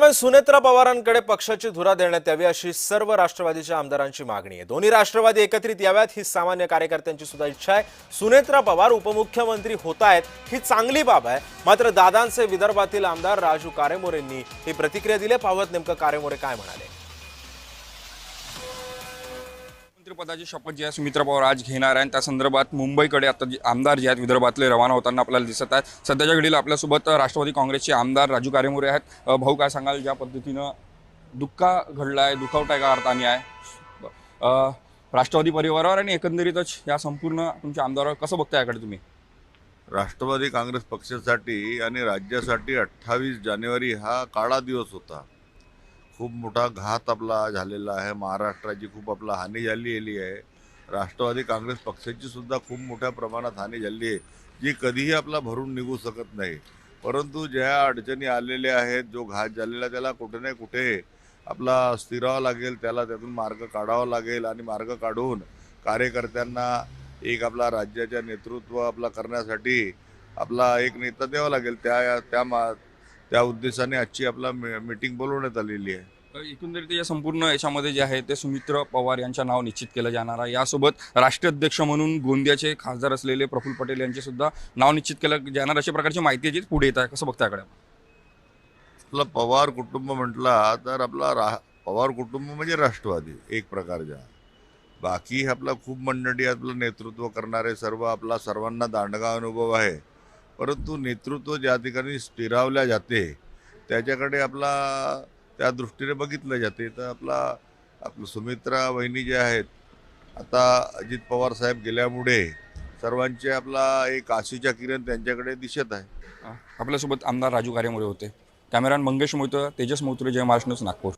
दरम्यान सुनेत्रा पवारांकडे पक्षाची धुरा देण्यात यावी अशी सर्व राष्ट्रवादीच्या आमदारांची मागणी आहे। दोन्ही राष्ट्रवादी एकत्रित याव्यात ही सामान्य कार्यकर्त्यांची सुद्धा इच्छा आहे। सुनेत्रा पवार उपमुख्यमंत्री होतायत ही चांगली बाब आहे, मात्र दादांचे विदर्भातील आमदार राजू कारेमोरेंनी ही प्रतिक्रिया दिली। पाहत नेमकं कारेमोरे काय म्हणाले। मंत्रिपदाची शपथ जी आहे सुमित्रा पवार आज घेणार आहे, त्या संदर्भात मुंबईकडे आता आमदार जे आहेत विदर्भातले रवाना होताना आपल्याला दिसत आहेत। सध्याच्या घडीला आपल्यासोबत राष्ट्रवादी काँग्रेसचे आमदार राजू कारेमोरे आहेत। भाऊ, काय सांगाल, ज्या पद्धतीनं दुःखवटा आहे का अर्थाने आहे राष्ट्रवादी परिवारावर आणि एकंदरीतच या संपूर्ण तुमच्या आमदारावर कसं बघताय याकडे तुम्ही? राष्ट्रवादी काँग्रेस पक्षासाठी आणि राज्यासाठी 28 जानेवारी हा काळा दिवस होता। खूप मोठा घात आपला झालेला आहे, महाराष्ट्राची खूप आपला हानी झालेली आहे। राष्ट्रवादी काँग्रेस पक्षाची सुद्धा खूप मोठ्या प्रमाणात हानी झाली आहे, जी कधीही आपला भरून निघू शकत नाही। परंतु ज्या अडचणी आलेल्या आहेत, जो घात झालेला, त्याला कुठे ना कुठे आपला स्थिरावं लागेल, त्याला त्यातून मार्ग काढावा लागेल आणि मार्ग काढून कार्यकर्त्यांना एक आपला राज्याच्या नेतृत्व आपला करण्यासाठी आपला एक नेता द्यावा लागेल। त्या उद्देशाने आजची आपला मीटिंग बोलवण्यात आलेली आहे। एकंदरीत या संपूर्ण याच्यामध्ये जे आहे ते सुमित्रा पवार यांचं नाव निश्चित केलं जाणार आहे। यासोबत राष्ट्रीय अध्यक्ष म्हणून गोंदियाचे खासदार असलेले प्रफुल्ल पटेल यांचे सुद्धा नाव निश्चित केलं जाणार अशा प्रकारची माहिती जी पुढे येत आहे। कसं बघता याकडे? आपला पवार कुटुंब म्हटला तर आपला पवार कुटुंब म्हणजे राष्ट्रवादी एक प्रकारच्या, बाकी आपला खूप मंडळी आपलं नेतृत्व करणारे सर्व आपला सर्वांना दांडगा अनुभव आहे। परंतु नेतृत्व ज्या ठिकाणी स्थिरावल्या जाते त्याच्याकडे आपला त्या दृष्टीने बघितलं जाते। तर आपलं सुमित्रा वहिनी जे आहेत, आता अजित पवार साहेब गेल्यामुळे सर्वांचे आपला एक आशेच्या किरण त्यांच्याकडे दिसत आहे। आपल्यासोबत आमदार राजू कारेमोरे होते। कॅमेरामॅन मंगेश मोहिते, तेजस मोहत्रे, जय महाराष्ट्र न्यूज, नागपूर।